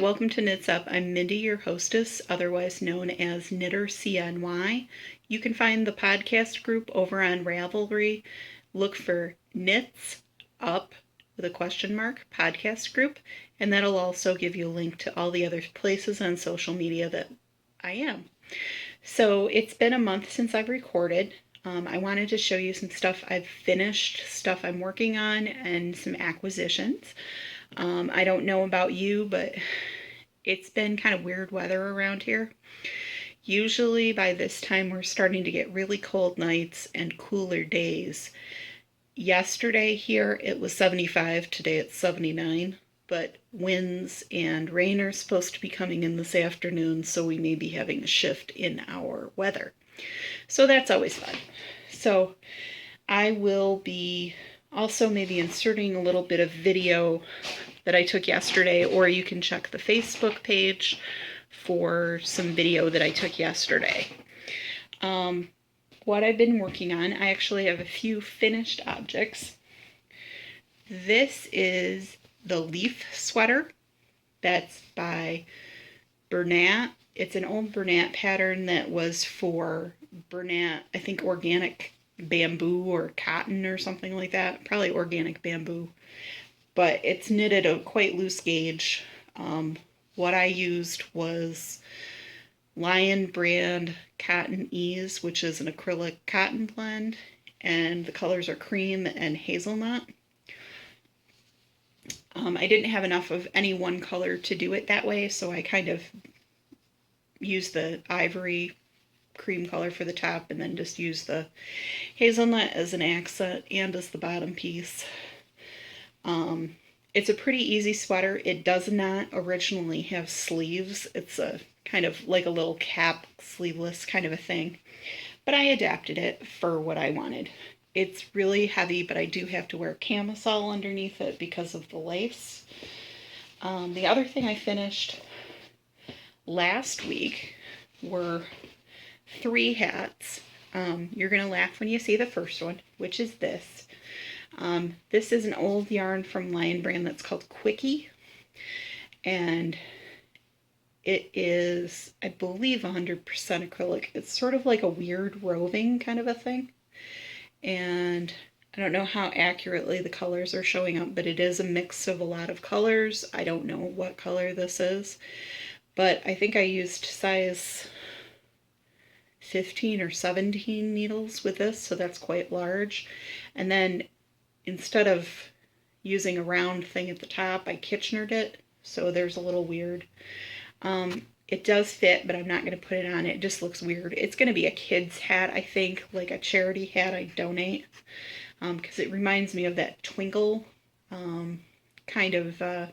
welcome to Knits Up. I'm Mindy, your hostess, otherwise known as Knitter CNY. You can find the podcast group over on Ravelry. Look for Knits Up with a question mark podcast group, and that'll also give you a link to all the other places on social media that I am. So it's been a month since I've recorded. I wanted to show you some stuff I've finished, stuff I'm working on, and some acquisitions. I don't know about you, but it's been kind of weird weather around here. Usually by this time we're starting to get really cold nights and cooler days. Yesterday here it was 75, today it's 79, but winds and rain are supposed to be coming in this afternoon, so we may be having a shift in our weather. So that's always fun. So I will be also maybe inserting a little bit of video that I took yesterday, or you can check the Facebook page for some video that I took yesterday. What I've been working on, I actually have a few finished objects. This is the leaf sweater. That's by Bernat. It's an old Bernat pattern that was for Bernat, I think organic bamboo or cotton or something like that. Probably organic bamboo. But it's knitted a quite loose gauge. What I used was Mayan brand Cotton Ease, which is an acrylic cotton blend, and the colors are cream and hazelnut. I didn't have enough of any one color to do it that way, so I kind of used the ivory cream color for the top and then just used the hazelnut as an accent and as the bottom piece. It's a pretty easy sweater. It does not originally have sleeves. It's a kind of like a little cap, sleeveless kind of a thing. But I adapted it for what I wanted. It's really heavy, but I do have to wear camisole underneath it because of the lace. The other thing I finished last week were 3 hats. You're going to laugh when you see the first one, which is this. This is an old yarn from Mayan brand that's called Quickie, and it is, I believe, 100% acrylic. It's sort of like a weird roving kind of a thing, and I don't know how accurately the colors are showing up, but it is a mix of a lot of colors. I don't know what color this is, but I think I used size 15 or 17 needles with this, so that's quite large. And then instead of using a round thing at the top, I Kitchenered it, so there's a little weird. It does fit, but I'm not going to put it on. It just looks weird. It's going to be a kid's hat, I think, like a charity hat I donate, because it reminds me of that twinkle kind of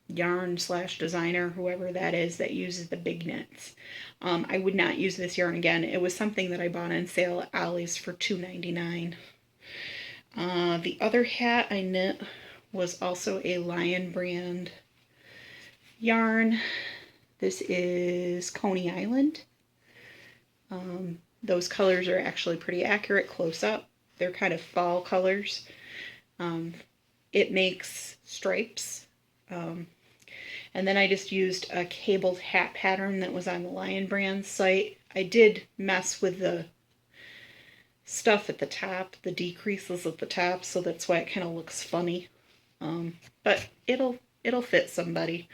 yarn slash designer, whoever that is that uses the big knits. I would not use this yarn again. It was something that I bought on sale at Ollie's for $2.99. The other hat I knit was also a Mayan brand yarn. This is Coney Island. Those colors are actually pretty accurate close up. They're kind of fall colors. It makes stripes. And then I just used a cabled hat pattern that was on the Mayan brand site. I did mess with the stuff at the top, the decreases at the top, so that's why it kind of looks funny. But it'll fit somebody.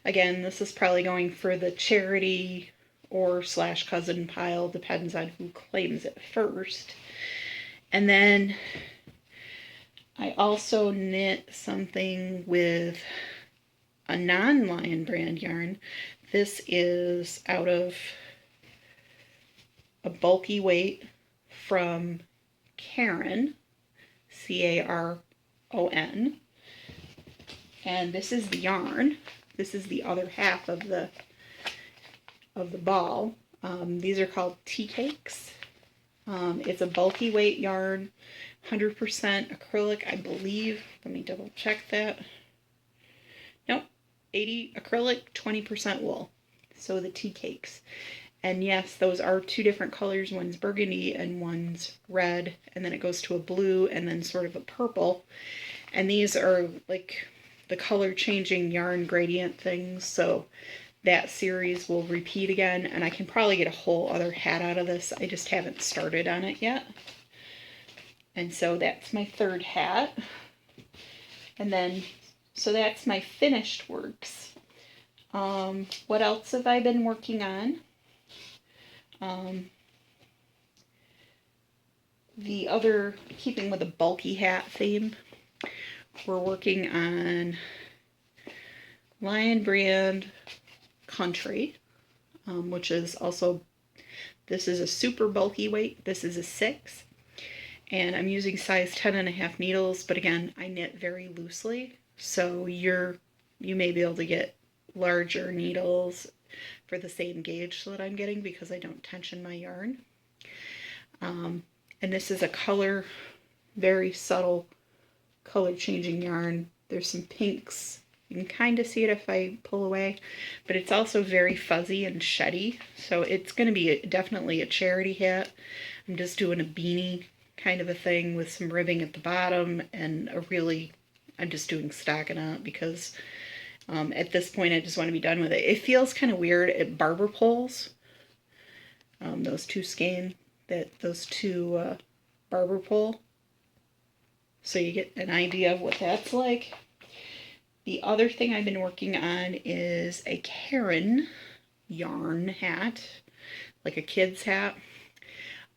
Again, this is probably going for the charity or slash cousin pile, depends on who claims it first. And then I also knit something with a non-Mayan brand yarn. This is out of a bulky weight from Caron, C-A-R-O-N. And this is the yarn. This is the other half of the ball. These are called tea cakes. It's a bulky weight yarn, 100% acrylic, I believe. Let me double check that. Nope, 80 acrylic, 20% wool. So the tea cakes. And yes, those are 2 different colors. One's burgundy and one's red. And then it goes to a blue and then sort of a purple. And these are like the color changing yarn gradient things, so that series will repeat again, and I can probably get a whole other hat out of this. I just haven't started on it yet. And so that's my third hat. And then, so that's my finished works. What else have I been working on? The other, keeping with the bulky hat theme, we're working on Lion brand Country, which is also, this is a super bulky weight. This is a 6. And I'm using size 10.5 needles, but again, I knit very loosely. So you may be able to get larger needles for the same gauge that I'm getting because I don't tension my yarn. And this is a color, very subtle color changing yarn. There's some pinks. You can kind of see it if I pull away, but it's also very fuzzy and sheddy. So it's going to be definitely a charity hat. I'm just doing a beanie kind of a thing with some ribbing at the bottom and I'm just doing stockinette because at this point I just want to be done with it. It feels kind of weird at barber poles. Those two skein, those two barber pole. So you get an idea of what that's like. The other thing I've been working on is a Karen yarn hat, like a kid's hat,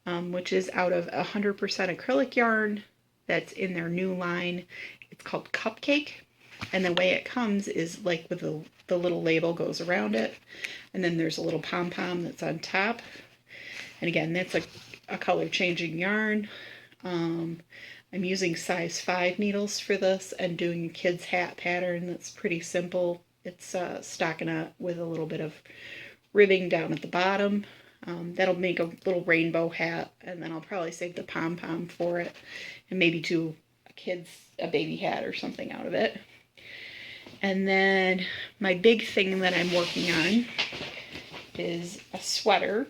which is out of 100% acrylic yarn that's in their new line. It's called Cupcake, and the way it comes is like with the little label goes around it, and then there's a little pom-pom that's on top. And again, that's a color changing yarn. I'm using size 5 needles for this and doing a kid's hat pattern that's pretty simple. It's stockinette with a little bit of ribbing down at the bottom. That'll make a little rainbow hat, and then I'll probably save the pom-pom for it and maybe do a baby hat or something out of it. And then my big thing that I'm working on is a sweater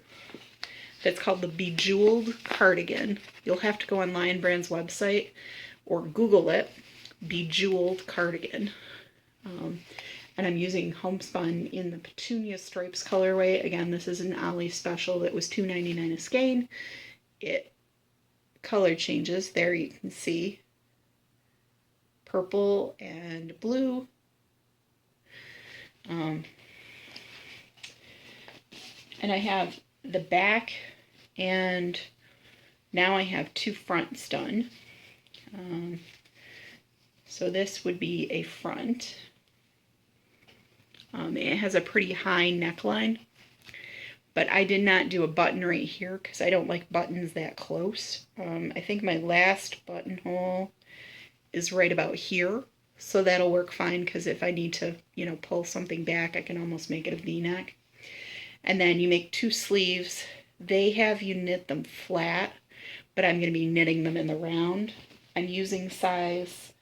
that's called the Bejeweled Cardigan. You'll have to go on Lion Brand's website or Google it, Bejeweled Cardigan. And I'm using homespun in the Petunia Stripes colorway. Again, this is an Ollie special that was $2.99 a skein. It color changes. There you can see purple and blue. And I have the back, and now I have 2 fronts done. So this would be a front. It has a pretty high neckline, but I did not do a button right here because I don't like buttons that close. I think my last buttonhole is right about here, so that'll work fine because if I need to, pull something back, I can almost make it a V-neck. And then you make 2 sleeves. They have you knit them flat, but I'm going to be knitting them in the round. I'm using size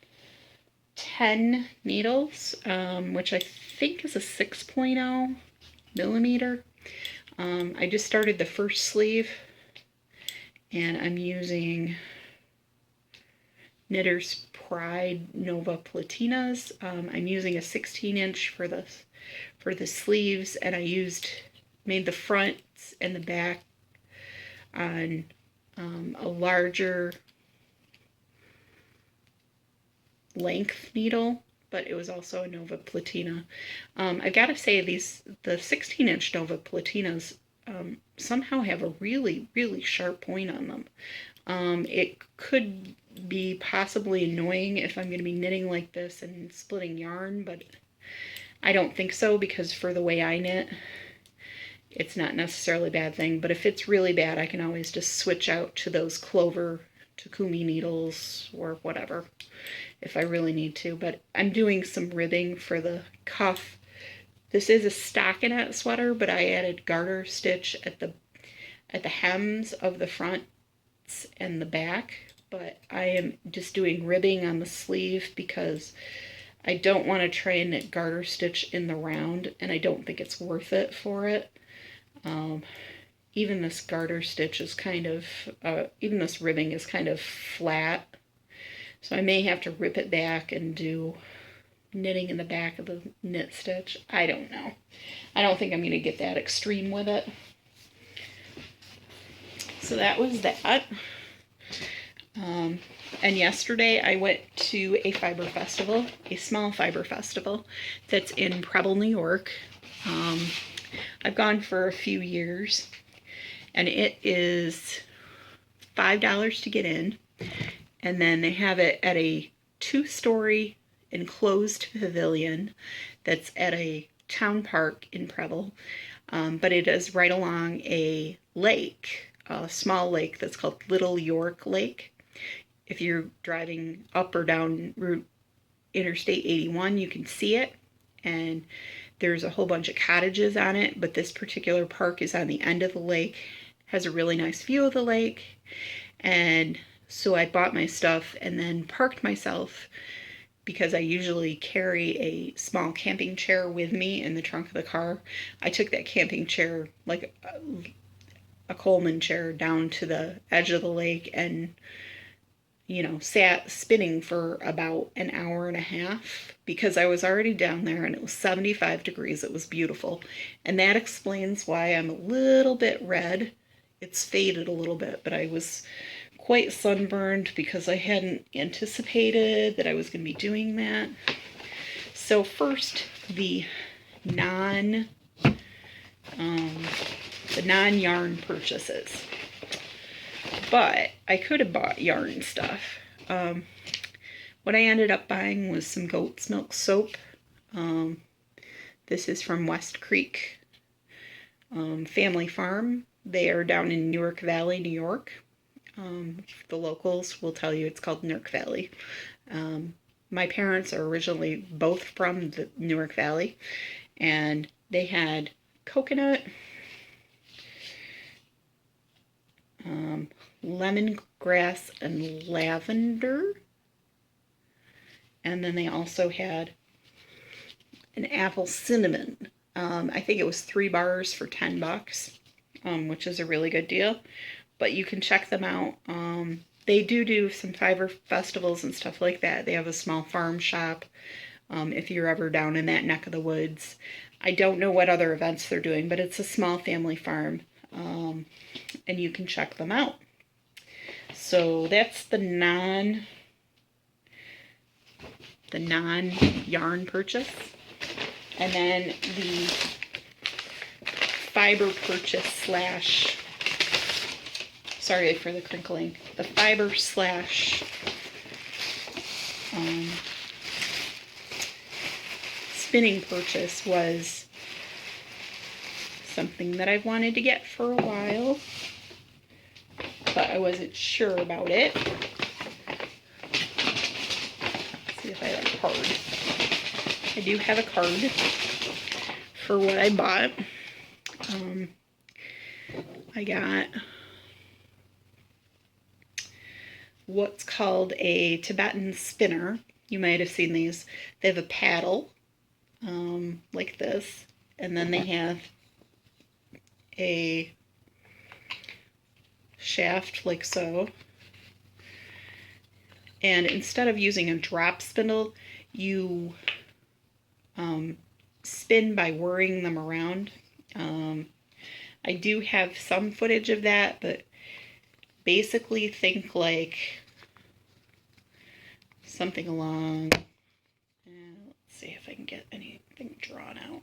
10 needles, which I think is a 6.0 millimeter. I just started the first sleeve, and I'm using Knitter's Pride Nova Platinas. I'm using a 16-inch for the sleeves, and I made the fronts and the back on a larger length needle, but it was also a Nova Platina. I gotta say, the 16-inch Nova Platinas somehow have a really, really sharp point on them. It could be possibly annoying if I'm going to be knitting like this and splitting yarn, but I don't think so because for the way I knit, it's not necessarily a bad thing. But if it's really bad, I can always just switch out to those Clover Takumi needles or whatever if I really need to. But I'm doing some ribbing for the cuff. This is a stockinette sweater, but I added garter stitch at the hems of the fronts and the back. But I am just doing ribbing on the sleeve because I don't want to try and knit garter stitch in the round, and I don't think it's worth it for it. Even this garter stitch is kind of, even this ribbing is kind of flat. So I may have to rip it back and do knitting in the back of the knit stitch. I don't know. I don't think I'm going to get that extreme with it. So that was that. And yesterday I went to a fiber festival, a small fiber festival that's in Preble, New York. I've gone for a few years, and it is $5 to get in, and then they have it at a 2-story enclosed pavilion that's at a town park in Preble, but it is right along a lake, a small lake that's called Little York Lake. If you're driving up or down Route Interstate 81, you can see it, and there's a whole bunch of cottages on it, but this particular park is on the end of the lake, has a really nice view of the lake, and so I bought my stuff and then parked myself because I usually carry a small camping chair with me in the trunk of the car. I took that camping chair, like a Coleman chair, down to the edge of the lake and, you know, sat spinning for about an hour and a half because I was already down there and it was 75 degrees. It was beautiful. And that explains why I'm a little bit red. It's faded a little bit, but I was quite sunburned because I hadn't anticipated that I was going to be doing that. So first, the non-yarn purchases. But I could have bought yarn stuff. What I ended up buying was some goat's milk soap. This is from West Creek Family Farm. They are down in Newark Valley, New York. The locals will tell you it's called Newark Valley. My parents are originally both from the Newark Valley, and they had coconut, lemongrass, and lavender. And then they also had an apple cinnamon. I think it was 3 bars for $10, which is a really good deal. But you can check them out. They do some fiber festivals and stuff like that. They have a small farm shop if you're ever down in that neck of the woods. I don't know what other events they're doing, but it's a small family farm, and you can check them out. So that's the non-yarn purchase. And then the fiber purchase slash, sorry for the crinkling, the fiber slash spinning purchase was something that I've wanted to get for a while, but I wasn't sure about it. Let's see if I have a card. I do have a card for what I bought. I got what's called a Tibetan spinner. You might have seen these. They have a paddle, like this, and then they have a shaft like so. And instead of using a drop spindle, you spin by whirring them around. I do have some footage of that, but basically think like something along, let's see if I can get anything drawn out.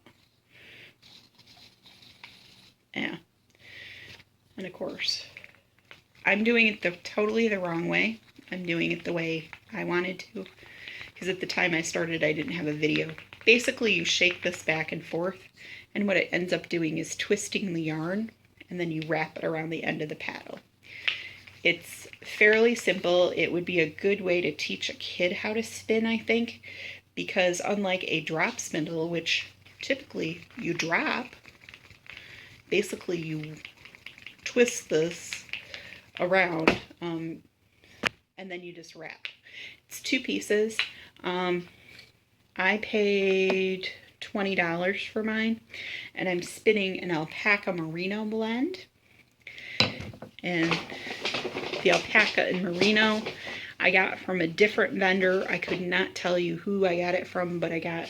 Yeah. And of course, I'm doing it totally the wrong way. I'm doing it the way I wanted to, because at the time I started, I didn't have a video. Basically, you shake this back and forth, and what it ends up doing is twisting the yarn, and then you wrap it around the end of the paddle. It's fairly simple. It would be a good way to teach a kid how to spin, I think, because unlike a drop spindle, which typically you drop, basically you twist this around, and then you just wrap. It's 2 pieces. I paid $20 for mine, and I'm spinning an alpaca merino blend. And the alpaca and merino, I got from a different vendor. I could not tell you who I got it from, but I got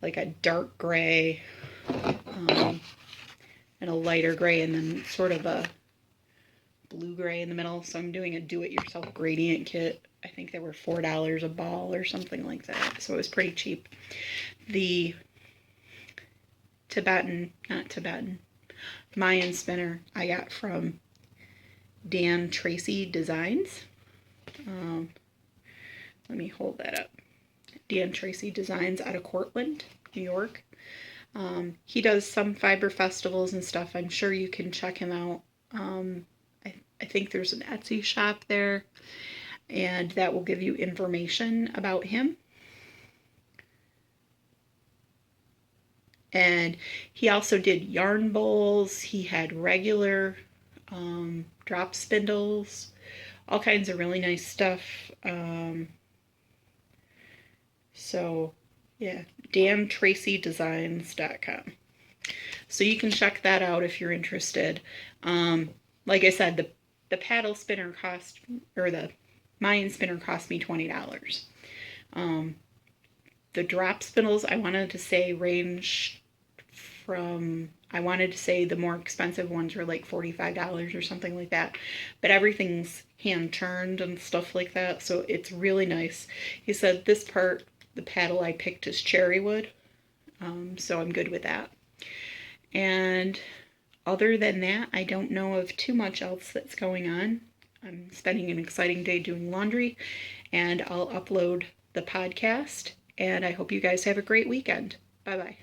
like a dark gray and a lighter gray and then sort of a blue gray in the middle. So I'm doing a do-it-yourself gradient kit. I think they were $4 a ball or something like that. So it was pretty cheap. The Mayan spinner I got from Dan Tracy Designs. Let me hold that up. Dan Tracy Designs out of Cortland, New York. He does some fiber festivals and stuff. I'm sure you can check him out. I think there's an Etsy shop there, and that will give you information about him. And he also did yarn bowls. He had regular drop spindles, all kinds of really nice stuff. So yeah, dantracydesigns.com. So you can check that out if you're interested. Like I said, the paddle spinner cost, or the Mayan spinner cost me $20. The drop spindles, I wanted to say range from, I wanted to say the more expensive ones were like $45 or something like that. But everything's hand turned and stuff like that, so it's really nice. He said this part, the paddle I picked is cherry wood, so I'm good with that. And other than that, I don't know of too much else that's going on. I'm spending an exciting day doing laundry, and I'll upload the podcast, and I hope you guys have a great weekend. Bye-bye.